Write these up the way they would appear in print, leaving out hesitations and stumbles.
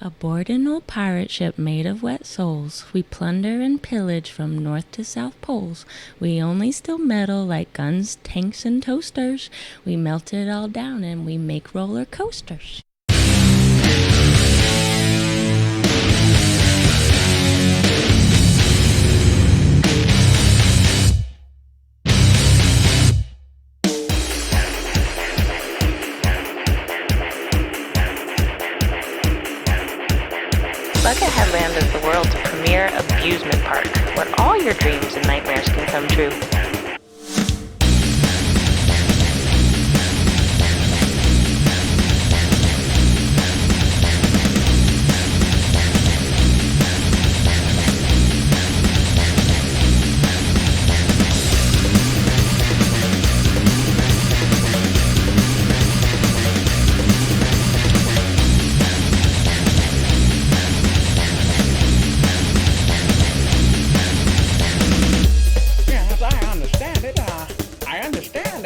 Aboard an old pirate ship made of wet souls, we plunder and pillage from north to south poles. We only steal metal like guns, tanks, and toasters. We melt it all down and we make roller coasters. Bucketheadland is the world's premier amusement park, where all your dreams and nightmares can come true.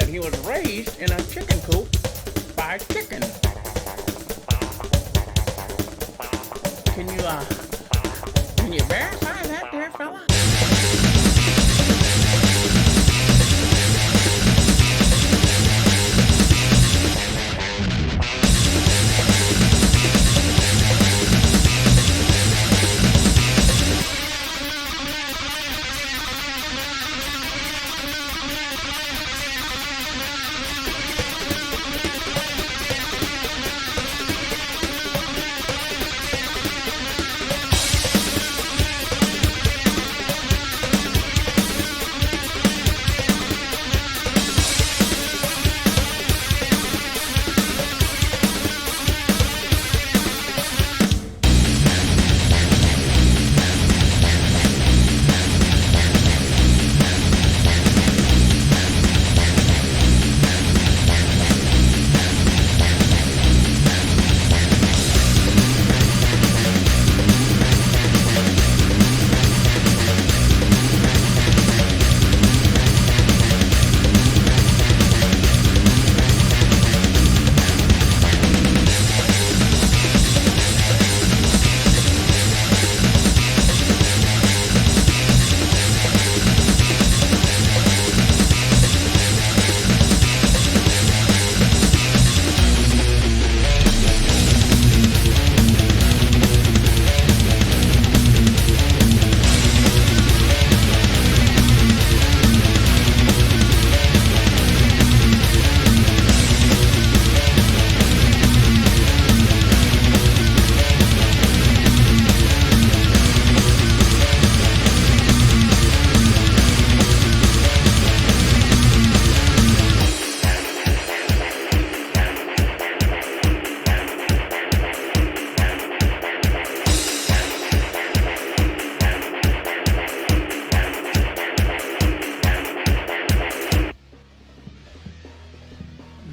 He was raised in a chicken coop by a chicken. Can you verify that there, fella?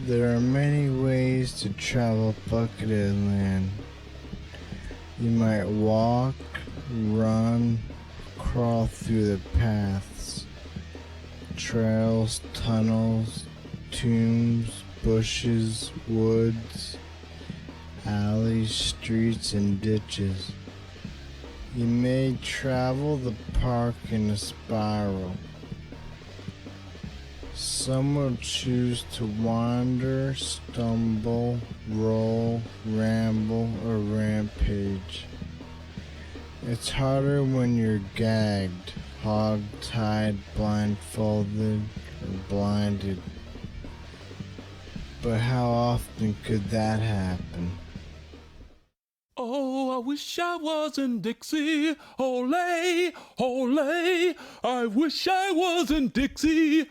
There are many ways to travel Bucketheadland. You might walk, run, crawl through the paths, trails, tunnels, tombs, bushes, woods, alleys, streets, and ditches. You may travel the park in a spiral. Some will choose to wander, stumble, roll, ramble, or rampage. It's harder when you're gagged, hog-tied, blindfolded, or blinded. But how often could that happen? Oh, I wish I was in Dixie. Ole, ole, I wish I was in Dixie.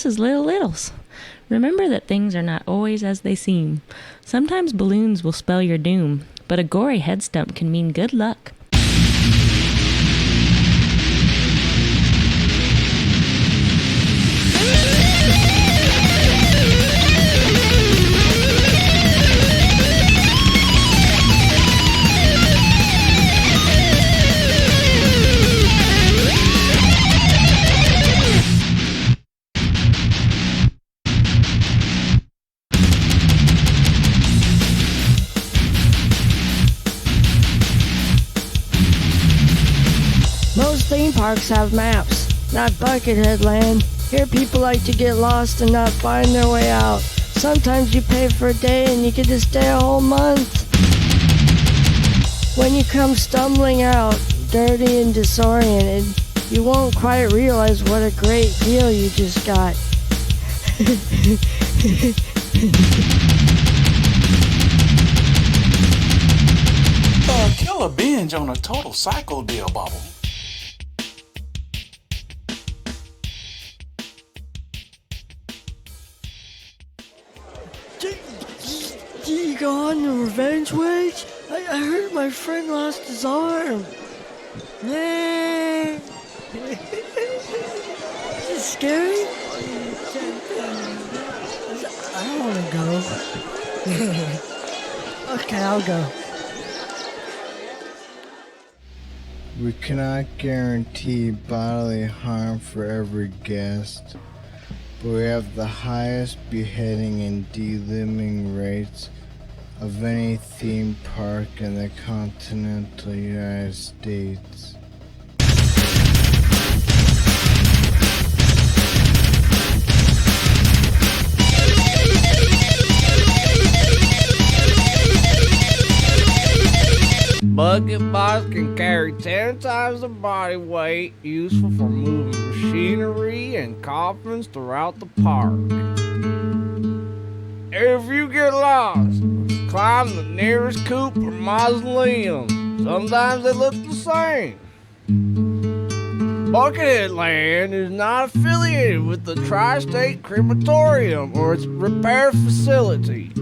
as little littles. Remember that things are not always as they seem. Sometimes balloons will spell your doom, but a gory head stump can mean good luck. Most theme parks have maps, not Bucketheadland. Here people like to get lost and not find their way out. Sometimes you pay for a day and you get to stay a whole month. When you come stumbling out, dirty and disoriented, you won't quite realize what a great deal you just got. Killer binge on a total psycho deal, Bubble. You go on the revenge wage? I heard my friend lost his arm. Is it scary? I don't want to go. Okay, I'll go. We cannot guarantee bodily harm for every guest, but we have the highest beheading and delimbing rates of any theme park in the continental United States. Bucket box can carry 10 times the body weight, useful for moving machinery and coffins throughout the park. If you get lost, climb the nearest coop or mausoleum. Sometimes they look the same. Bucketheadland is not affiliated with the Tri-State Crematorium or its repair facilities.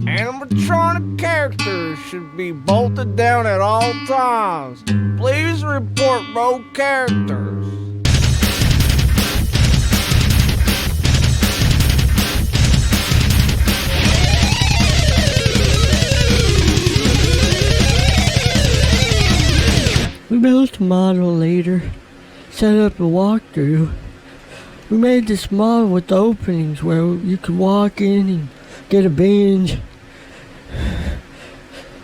Animatronic characters should be bolted down at all times. Please report rogue characters. We built a model later, set up a walkthrough. We made this model with openings where you could walk in and get a binge.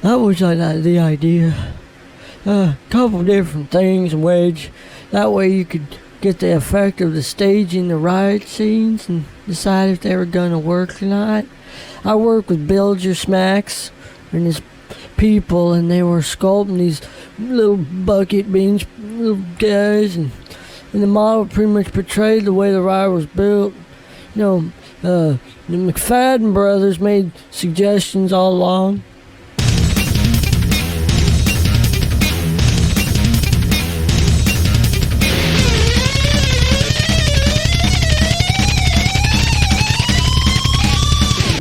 That was the idea. A couple different things, and wedge. That way you could get the effect of the staging the riot scenes and decide if they were going to work or not. I worked with Build Your Smacks and his people, and they were sculpting these little bucket binge little guys, and the model pretty much portrayed the way the riot was built. The McFadden brothers made suggestions all along.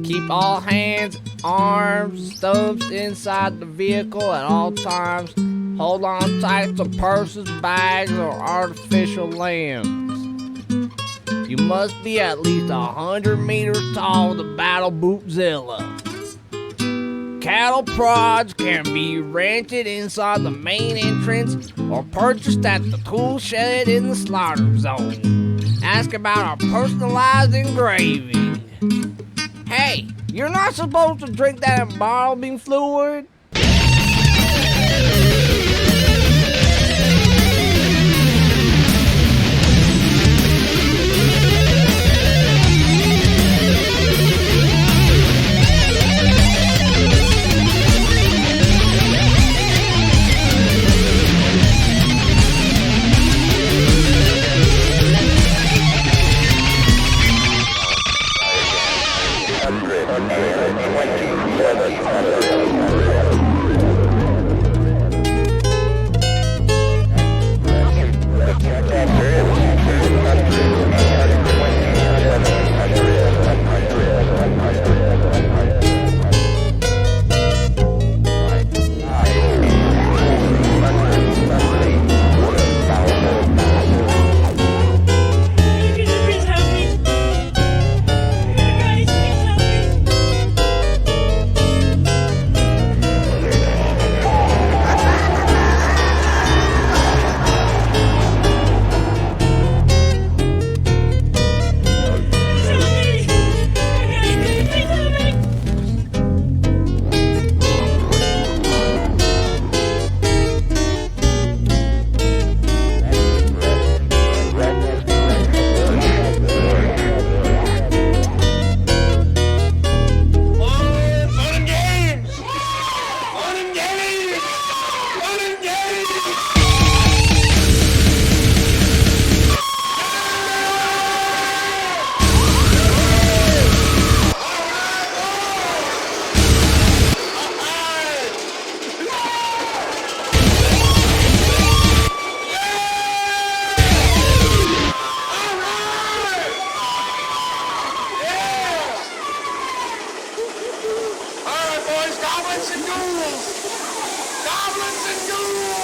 Keep all hands, arms, stumps inside the vehicle at all times. Hold on tight to purses, bags, or artificial limbs. You must be at least 100 meters tall to battle Bootzilla. Cattle prods can be rented inside the main entrance or purchased at the tool shed in the slaughter zone. Ask about our personalized engraving. Hey, you're not supposed to drink that embalming fluid. Hundred and 27 Goblins and ghouls! Goblins and ghouls!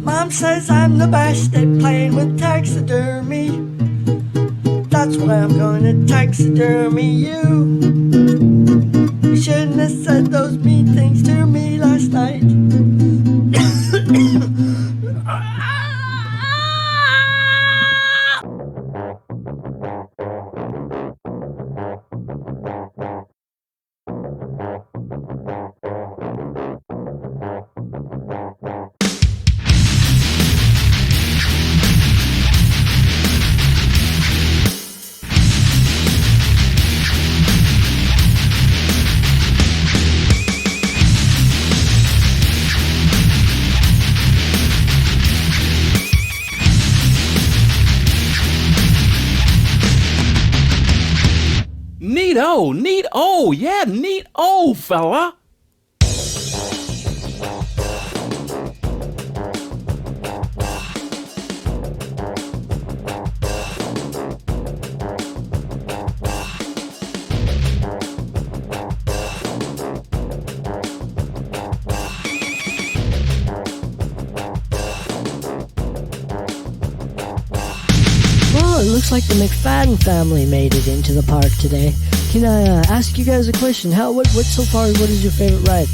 Mom says I'm the best at playing with taxidermy. That's why I'm gonna taxidermy you. You shouldn't have said those mean things to me last night. Neat-o, yeah, neat-o, fella. Well, it looks like the McFadden family made it into the park today. Can I ask you guys a question? What so far, what is your favorite ride?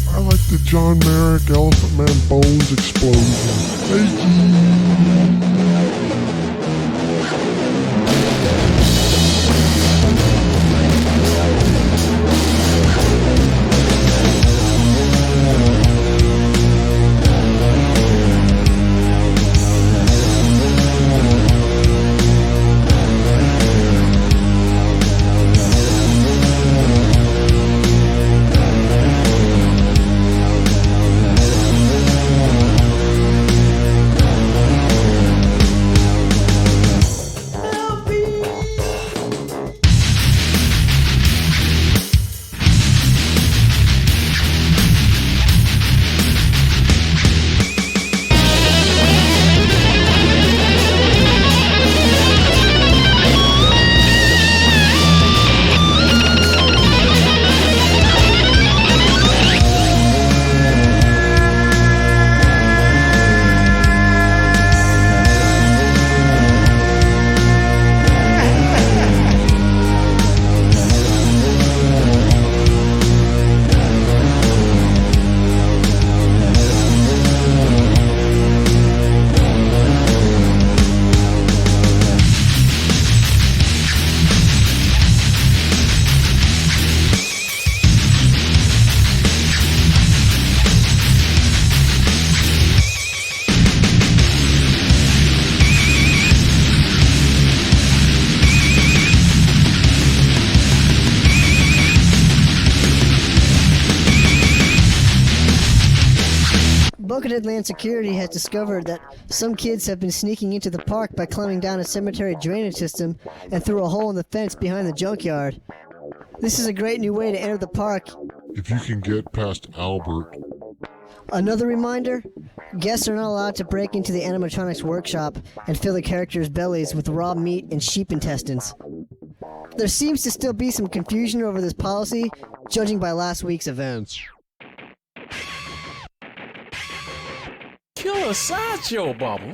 I like the John Merrick Elephant Man Bones explosion. Thank you. Bucketheadland security has discovered that some kids have been sneaking into the park by climbing down a cemetery drainage system and through a hole in the fence behind the junkyard. This is a great new way to enter the park. If you can get past Albert. Another reminder, guests are not allowed to break into the animatronics workshop and fill the characters' bellies with raw meat and sheep intestines. There seems to still be some confusion over this policy, judging by last week's events. Killer sideshow, Bubble.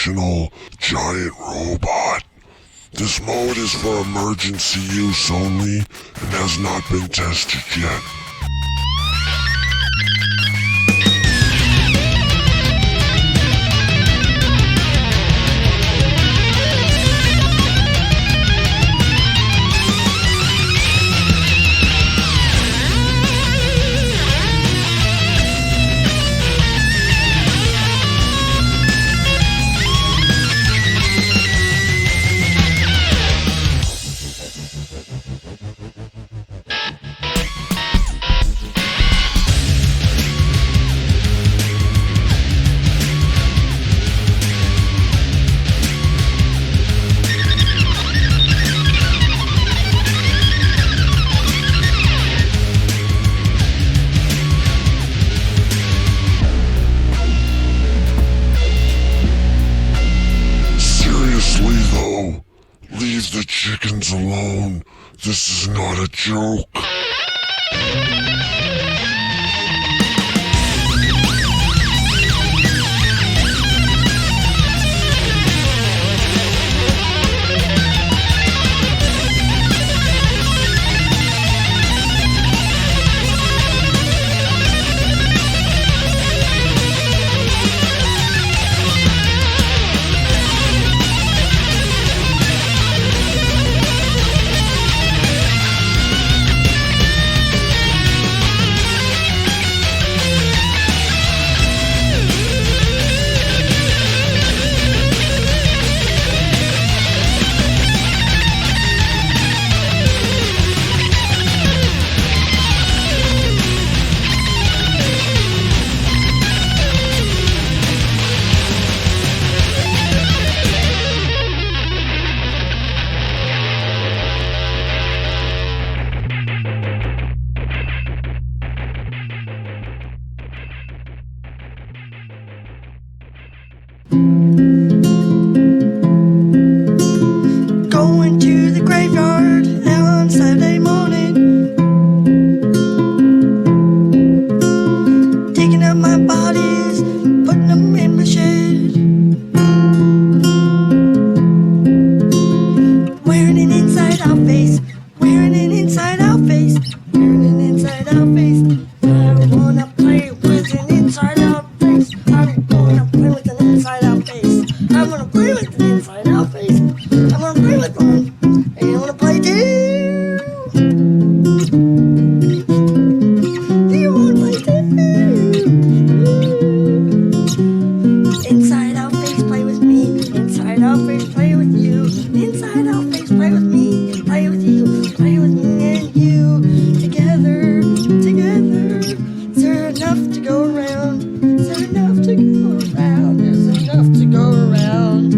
functional giant robot. This mode is for emergency use only and has not been tested yet. Leave the chickens alone. This is not a joke. Going to the graveyard on Saturday morning, digging up my bodies, putting them in my shed, wearing an inside-out face, wearing an inside-out face, wearing an inside-out face. I wanna play with an inside-out face. I wanna play with an inside-out face. I wanna play with an inside-out face. I wanna play with one. And you wanna play too? Do you wanna play too? Inside-out face, play with me. Inside-out face, play with you. Inside-out face, play with me. Play with you. Play with me and you. Together, together. Is there enough to go around? Is there enough to go around? Is there enough to go around?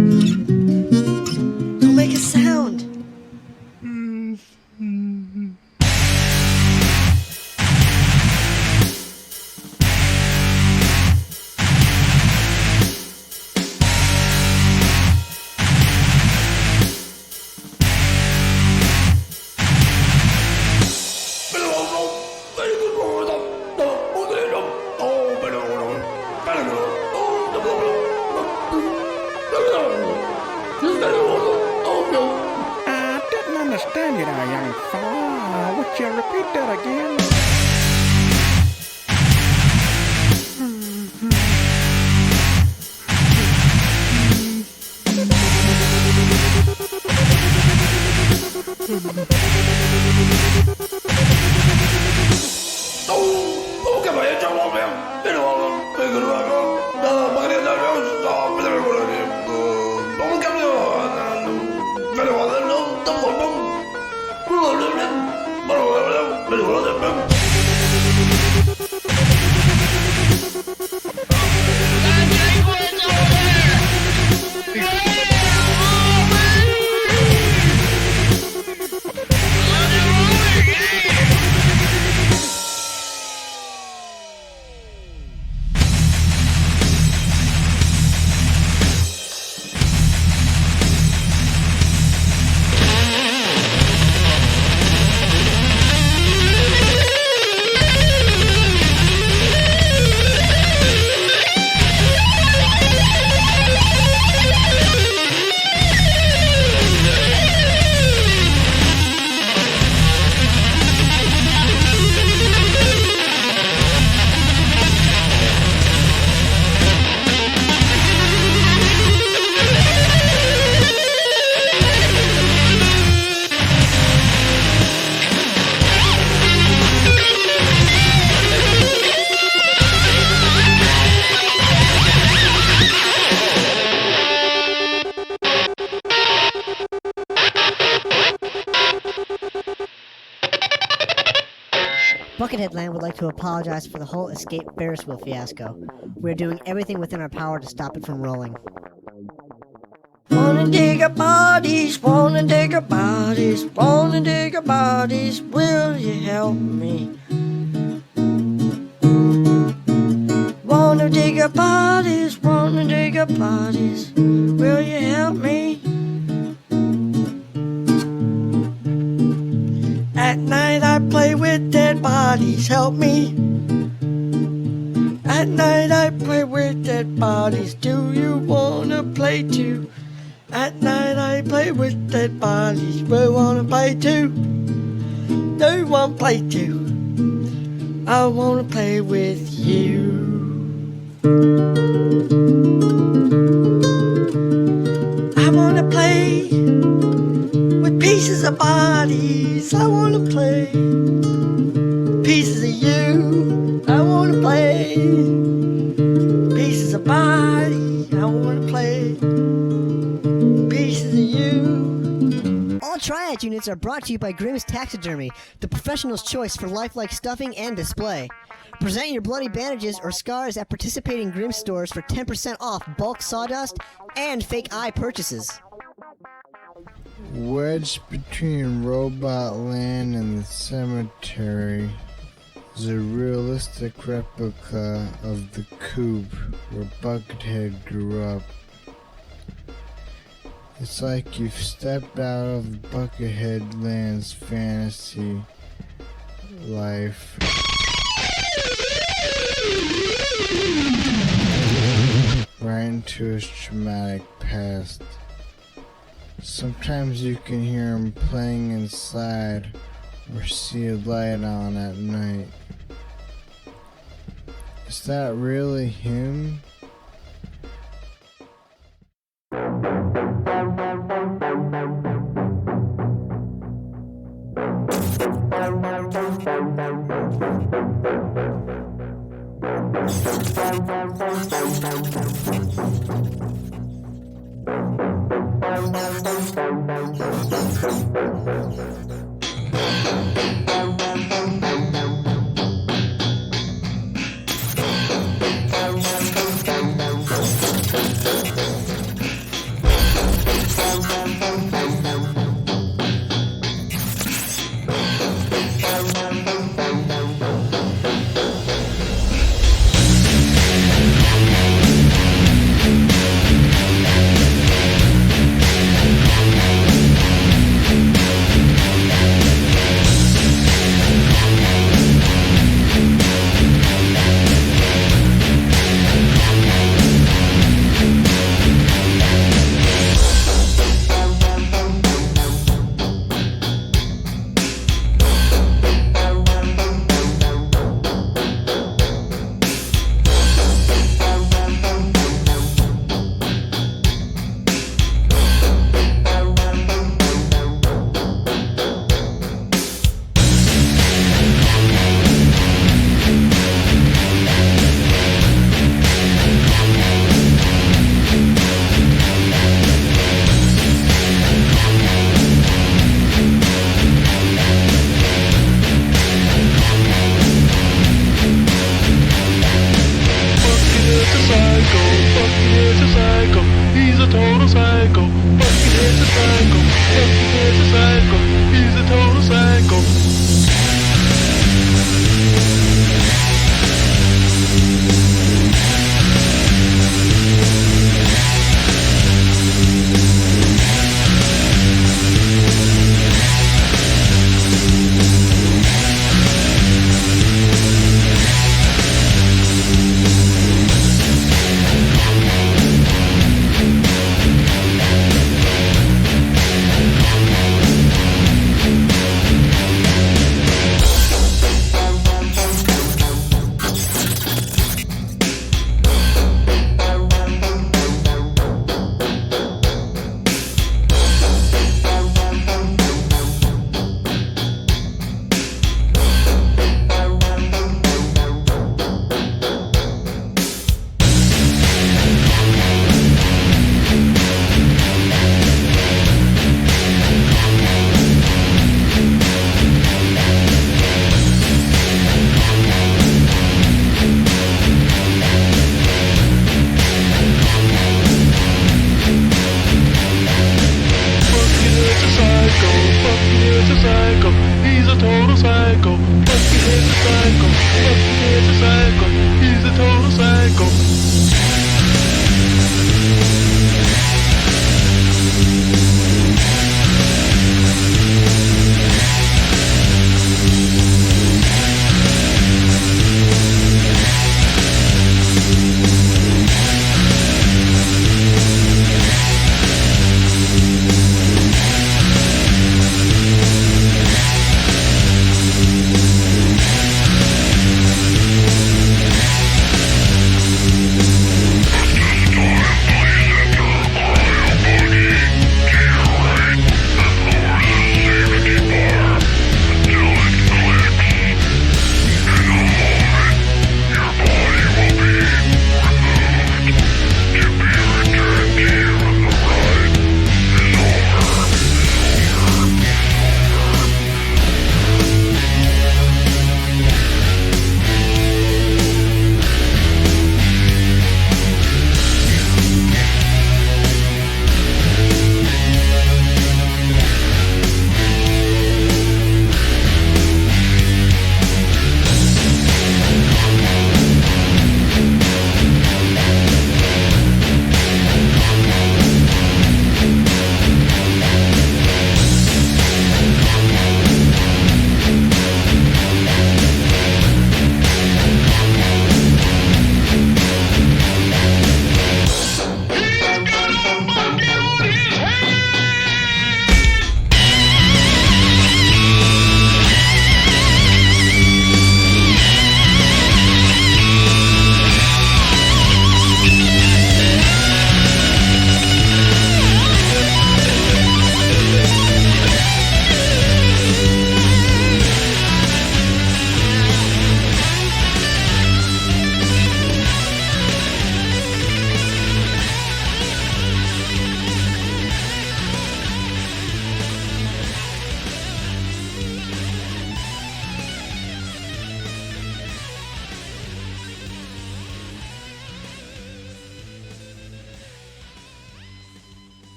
Don't make a sound. I didn't understand you there, young fella. Would you repeat that again? Bucketheadland would like to apologize for the whole escape Ferris wheel fiasco. We're doing everything within our power to stop it from rolling. Wanna dig our bodies, wanna dig our bodies, wanna dig our bodies, will you help me? Wanna dig our bodies, wanna dig our bodies, will you help me? At night I play with dead bodies, help me. At night I play with dead bodies, do you wanna play too? At night I play with dead bodies, we wanna play too. Do you wanna play too? I wanna play with you. I wanna play with pieces of bodies, I wanna play pieces of you, I wanna play pieces of body, I wanna play pieces of you. All Triad units are brought to you by Grimm's Taxidermy, the professional's choice for lifelike stuffing and display. Present your bloody bandages or scars at participating Grimm stores for 10% off bulk sawdust and fake eye purchases. Wedged between Robot Land and the cemetery is a realistic replica of the coop where Buckethead grew up. It's like you've stepped out of Bucketheadland's fantasy life. Right into his traumatic past. Sometimes you can hear him playing inside or see a light on at night. Is that really him?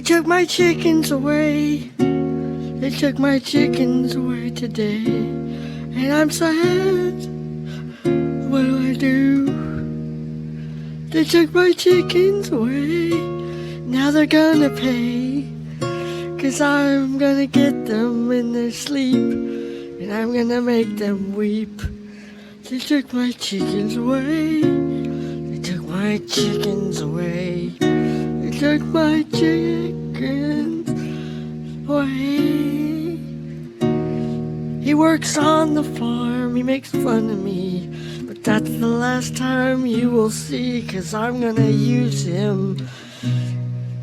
took my chickens away. They took my chickens away today. And I'm sad. What do I do? They took my chickens away. Now they're gonna pay. 'Cause I'm gonna get them in their sleep. And I'm gonna make them weep. They took my chickens away. They took my chickens away. They took my chickens away. He works on the farm, he makes fun of me. But that's the last time you will see. 'Cause I'm gonna use him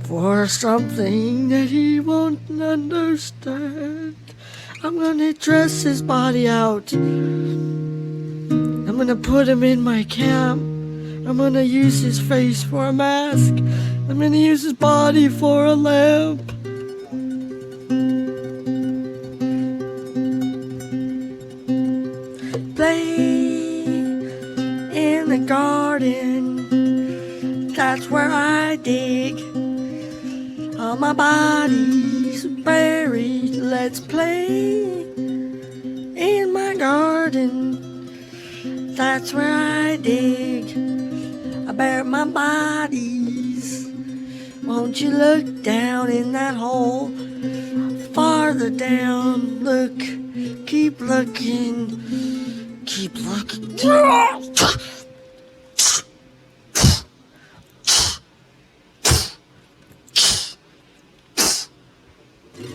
for something that he won't understand. I'm gonna dress his body out. I'm gonna put him in my camp. I'm gonna use his face for a mask. I'm gonna use his body for a lamp. Play in the garden. That's where I dig. All my body's buried. Let's play in my garden. That's where I dig. I bury my bodies. Won't you look down in that hole? Farther down, look. Keep looking. Keep looking.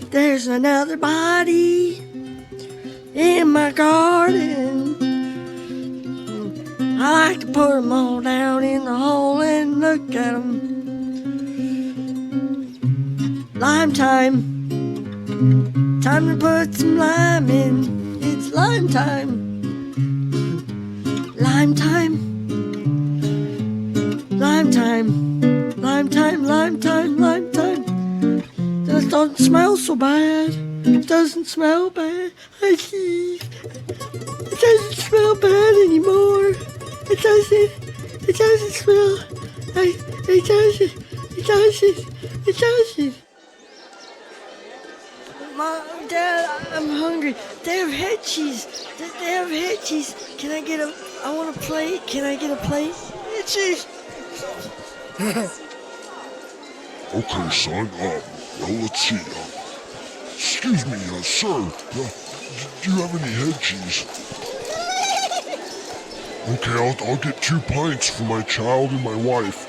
There's another body in my garden. I like to put them all down in the hole and look at them. Lime time. Time to put some lime in. It's lime time. Lime time. Lime time. Lime time, lime time, lime time. That doesn't smell so bad. It doesn't smell bad. It doesn't smell bad anymore. It doesn't smell. It doesn't. Mom, Dad, I'm hungry. They have head cheese. They have head cheese. Can I get I want a plate. Can I get a plate? Head cheese. Okay, son. Well, let's see. Excuse me, sir. Do you have any head cheese? Okay, I'll get 2 pints for my child and my wife.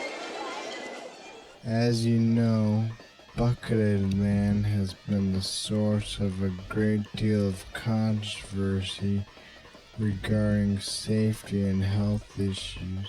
As you know, Bucketheadland has been the source of a great deal of controversy regarding safety and health issues.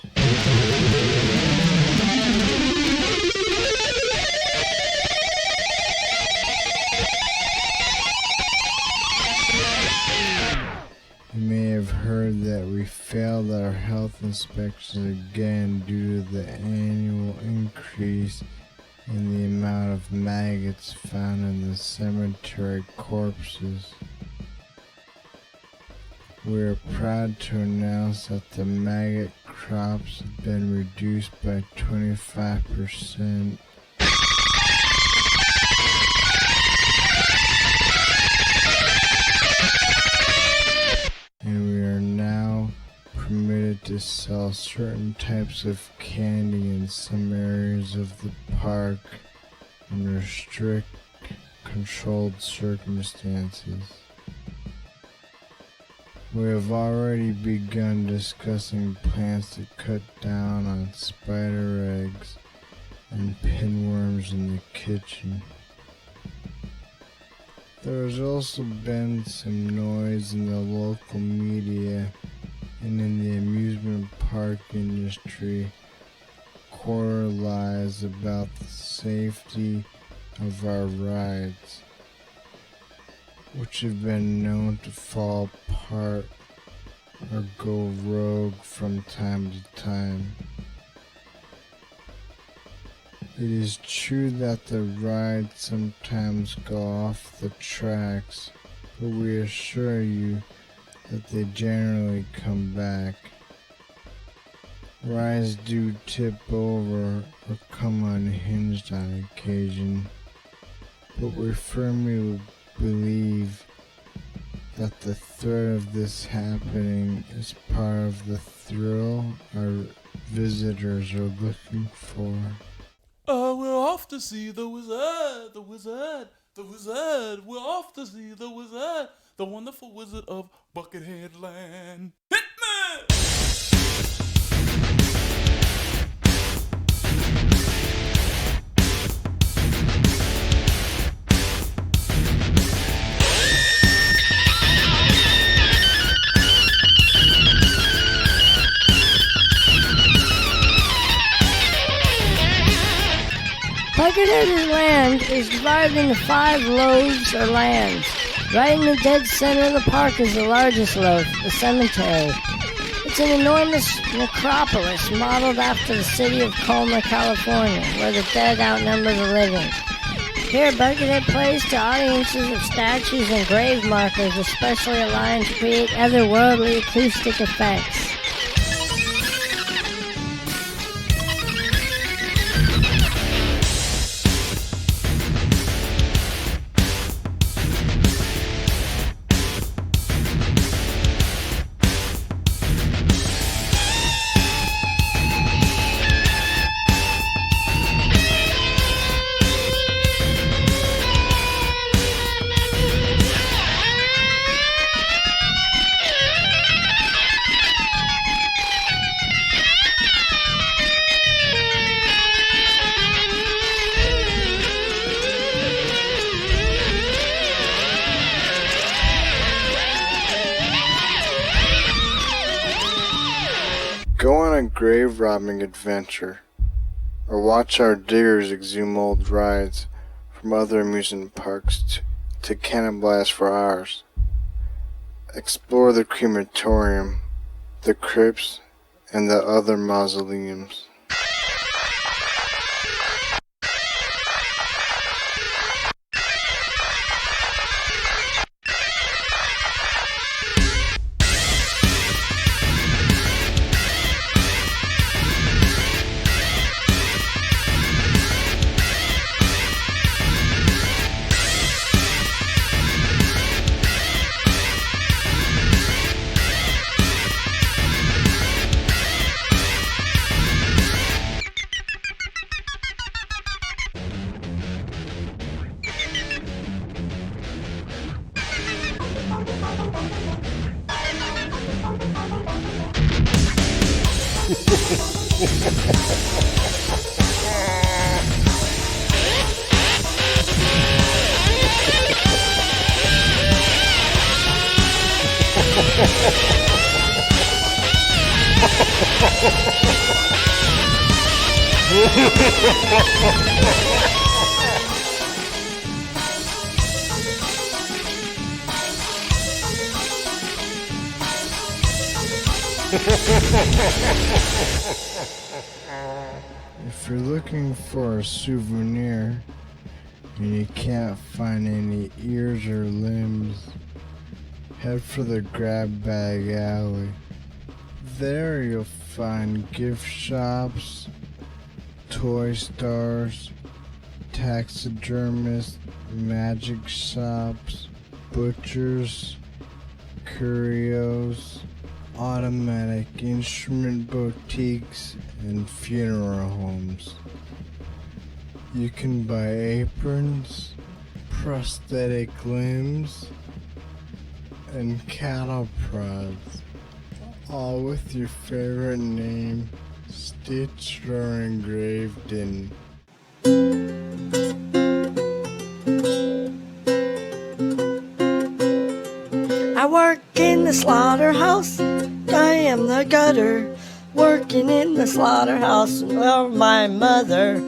You may have heard that we failed our health inspections again due to the annual increase in the amount of maggots found in the cemetery corpses. We are proud to announce that the maggot crops have been reduced by 25%. And we are now permitted to sell certain types of candy in some areas of the park under strict, controlled circumstances. We have already begun discussing plans to cut down on spider eggs and pinworms in the kitchen. There has also been some noise in the local media and in the amusement park industry, quarter lies about the safety of our rides, which have been known to fall apart or go rogue from time to time. It is true that the rides sometimes go off the tracks, but we assure you that they generally come back. Rides do tip over or come unhinged on occasion, but we firmly believe that the threat of this happening is part of the thrill our visitors are looking for. We're off to see the wizard, the wizard, the wizard. We're off to see the wizard, the wonderful wizard of Bucketheadland. Hit me! Bucketheadland is divided into 5 loaves or lands. Right in the dead center of the park is the largest loaf, the cemetery. It's an enormous necropolis modeled after the city of Colma, California, where the dead outnumber the living. Here, Buckethead plays to audiences of statues and grave markers, especially aligned to create otherworldly acoustic effects. Go on a grave robbing adventure, or watch our diggers exhume old rides from other amusement parks to cannibalize for ours. Explore the crematorium, the crypts, and the other mausoleums. If you're looking for a souvenir and you can't find any ears or limbs, head for the Grab Bag Alley. There you'll find gift shops, toy stores, taxidermists, magic shops, butchers, curios, automatic instrument boutiques, and funeral homes. You can buy aprons, prosthetic limbs, and cattle prods, all with your favorite name stitched or engraved in. I work in the slaughterhouse. I am the gutter, working in the slaughterhouse. Well, my mother.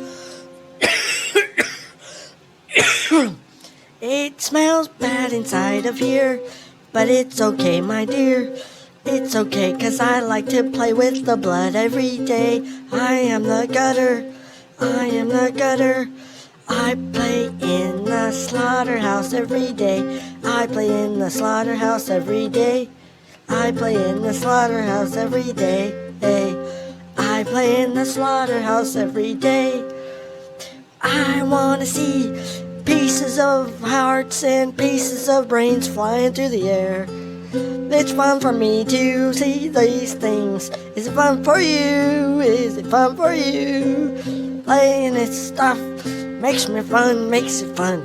It smells bad inside of here, but it's okay, my dear. It's okay, 'cause I like to play with the blood every day. I am the gutter, I am the gutter. I play in the slaughterhouse every day. I play in the slaughterhouse every day. I play in the slaughterhouse every day. I play in the slaughterhouse every day. I wanna see pieces pieces of hearts and pieces of brains flying through the air. It's fun for me to see these things. Is it fun for you? Is it fun for you? Playing this stuff makes me fun, makes it fun.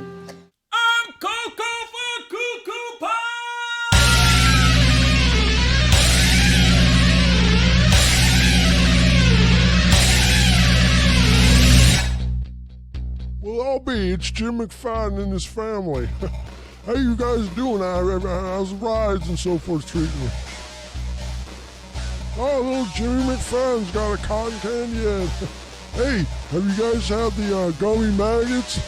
I'm Coco for Cuckoo Pie! Well, I'll be. It's Jim McFadden and his family. How you guys doing? How's the rides and so forth treating you? Oh, little Jimmy McFadden's got a cotton candy head. Hey, have you guys had the gummy maggots?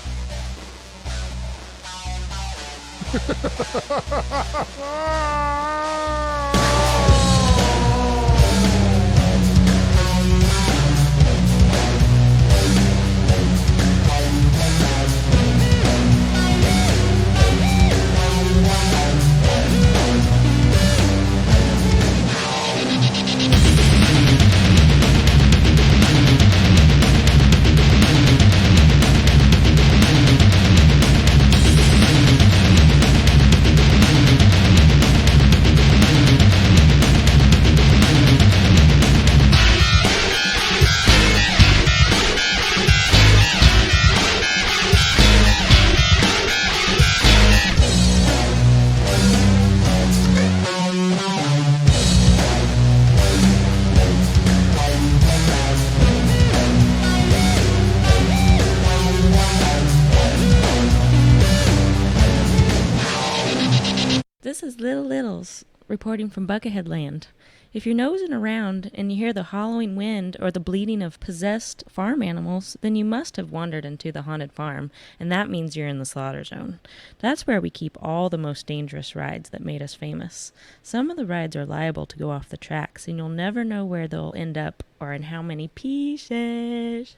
This is Little Littles, reporting from Bucketheadland. If you're nosing around and you hear the hollowing wind or the bleating of possessed farm animals, then you must have wandered into the haunted farm, and that means you're in the slaughter zone. That's where we keep all the most dangerous rides that made us famous. Some of the rides are liable to go off the tracks, and you'll never know where they'll end up or in how many pieces.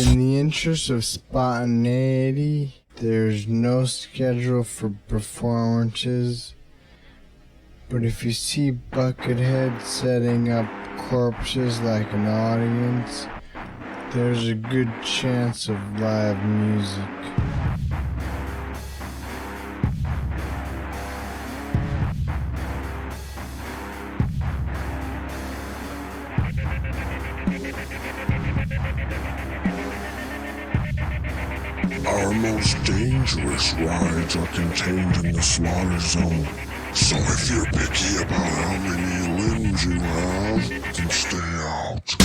In the interest of spontaneity, there's no schedule for performances, but if you see Buckethead setting up corpses like an audience, there's a good chance of live music. Our most dangerous rides are contained in the slaughter zone. So if you're picky about how many limbs you have, then stay out.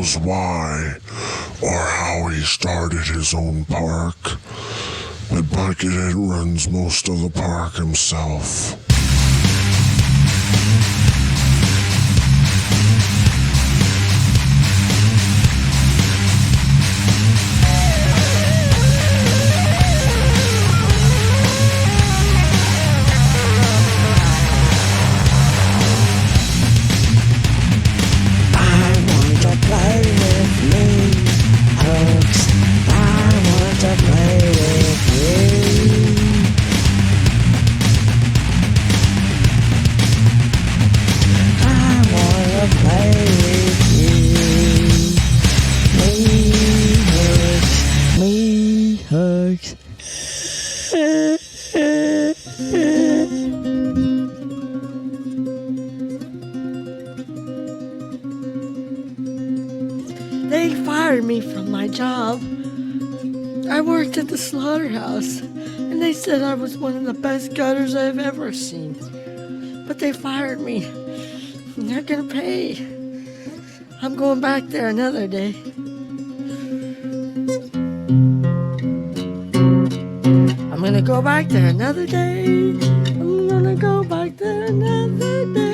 knows why or how he started his own park, but Buckethead runs most of the park himself. They fired me from my job. I worked at the slaughterhouse, and they said I was one of the best gutters I've ever seen. But they fired me. And they're gonna pay. I'm going back there another day. I'm gonna go back there another day. I'm gonna go back there another day.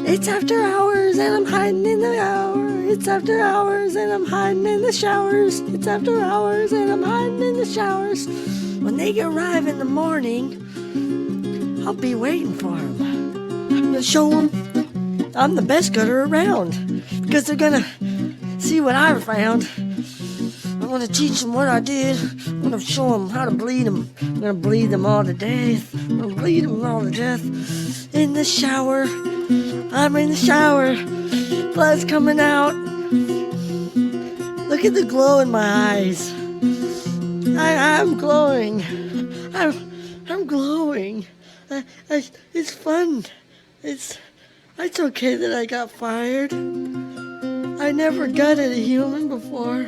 It's after hours and I'm hiding in the hour. It's after hours and I'm hiding in the showers. It's after hours and I'm hiding in the showers. When they arrive in the morning, I'll be waiting for them. I'm gonna show them I'm the best gutter around, because they're gonna see what I found. I'm gonna teach them what I did. I'm gonna show them how to bleed them. I'm gonna bleed them all to death. I'm gonna bleed them all to death. In the shower, I'm in the shower. Blood's coming out. Look at the glow in my eyes. I'm glowing. I'm glowing. It's fun. It's okay that I got fired. I never gutted a human before,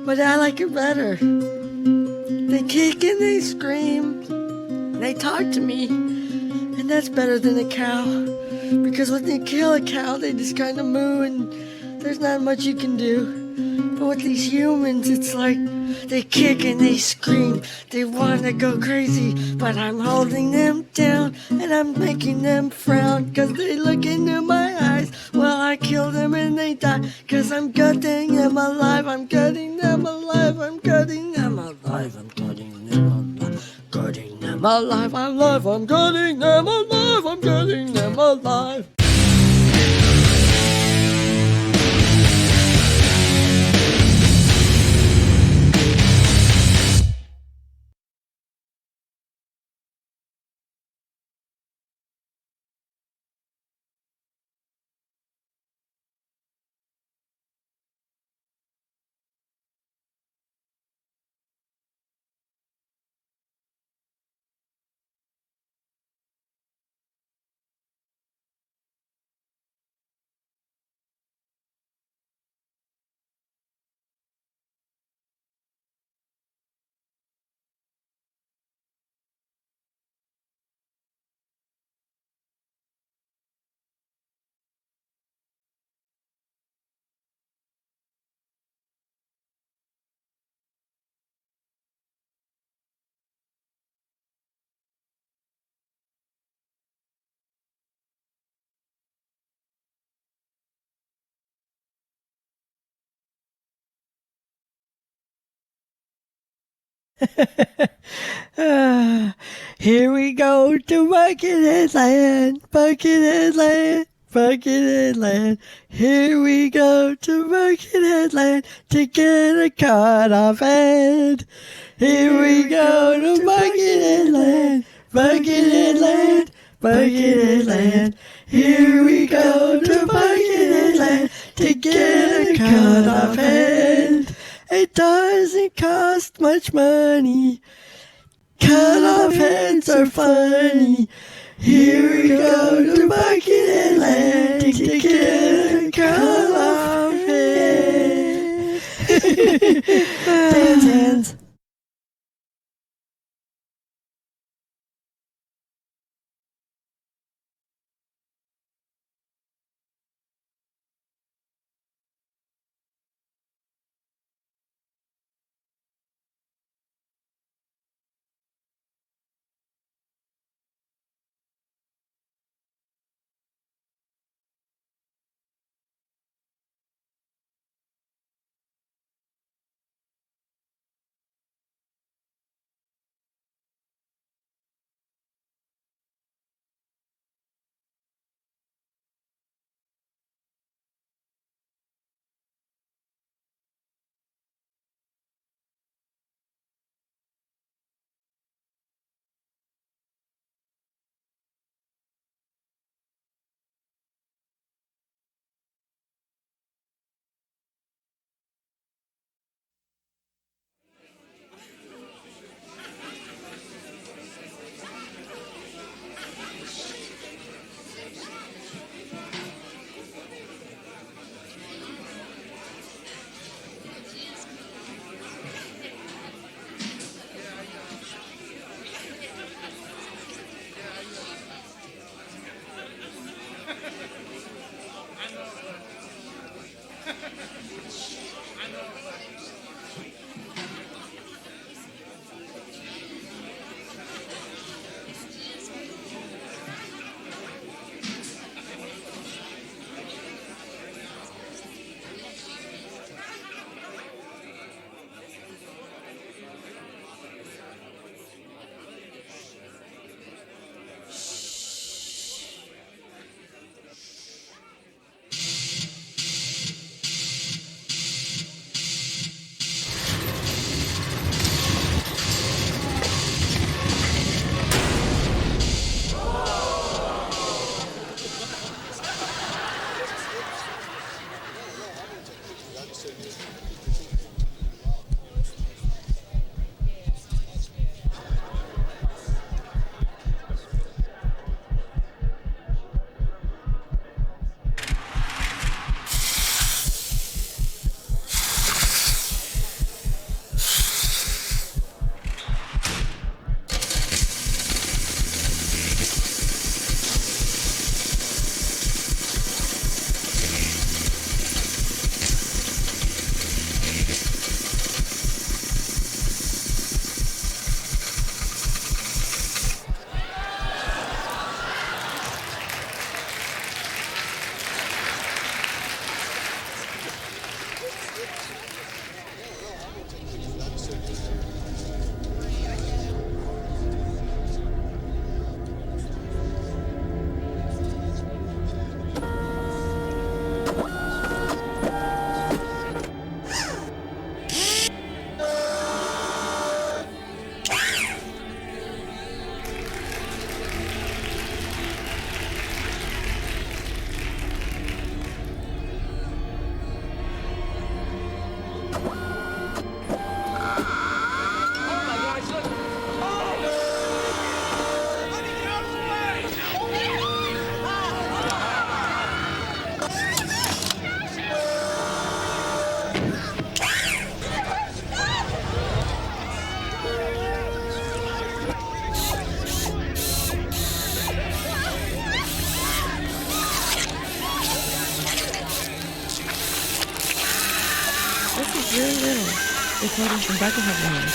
but I like it better. They kick and they scream, and they talk to me, and that's better than a cow. Because when they kill a cow, they just kind of moo, and there's not much you can do. But with these humans, it's like they kick and they scream. They want to go crazy, but I'm holding them down, and I'm making them frown, because they look into my eyes. Well, I kill them and they die, because I'm gutting them alive. I'm gutting them alive. I'm gutting them alive. I'm gutting them alive. Gutting them alive. I'm alive. I'm gutting them alive. I'm gutting them alive. Here we go to Bucketheadland, Bucketheadland, Bucketheadland. Here we go to Bucketheadland to get a cut off head. Here we go to Bucketheadland, Bucketheadland, Bucketheadland. Here we go to Bucketheadland to get a cut off head. It doesn't cost much money. Cut off heads are funny. Here we go to Bucketheadland to get a cut off head. Dance hands. recording from Bucketheadland.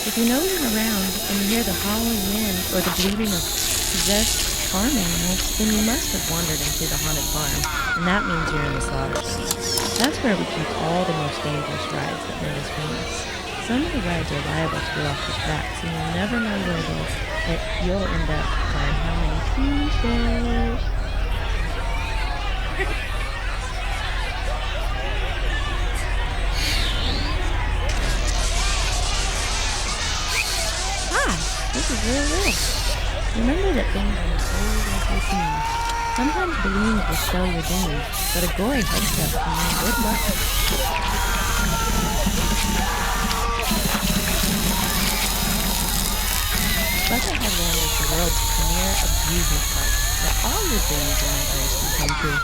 If you're nosing around and you hear the howling wind or the bleating of possessed farm animals, then you must have wandered into the haunted farm, and that means you're in the slaughter zone. That's where we keep all the most dangerous rides that made us famous. Some of the rides are liable to go off the tracks, and you'll never know where you'll end up by how many t-shirts. This is real life. Remember that things are always like they seem. Sometimes balloons will spell your doom, but a gory headset can mean good luck. Bucketheadland is the world's premier amusement park, where all your dreams and nightmares can come true.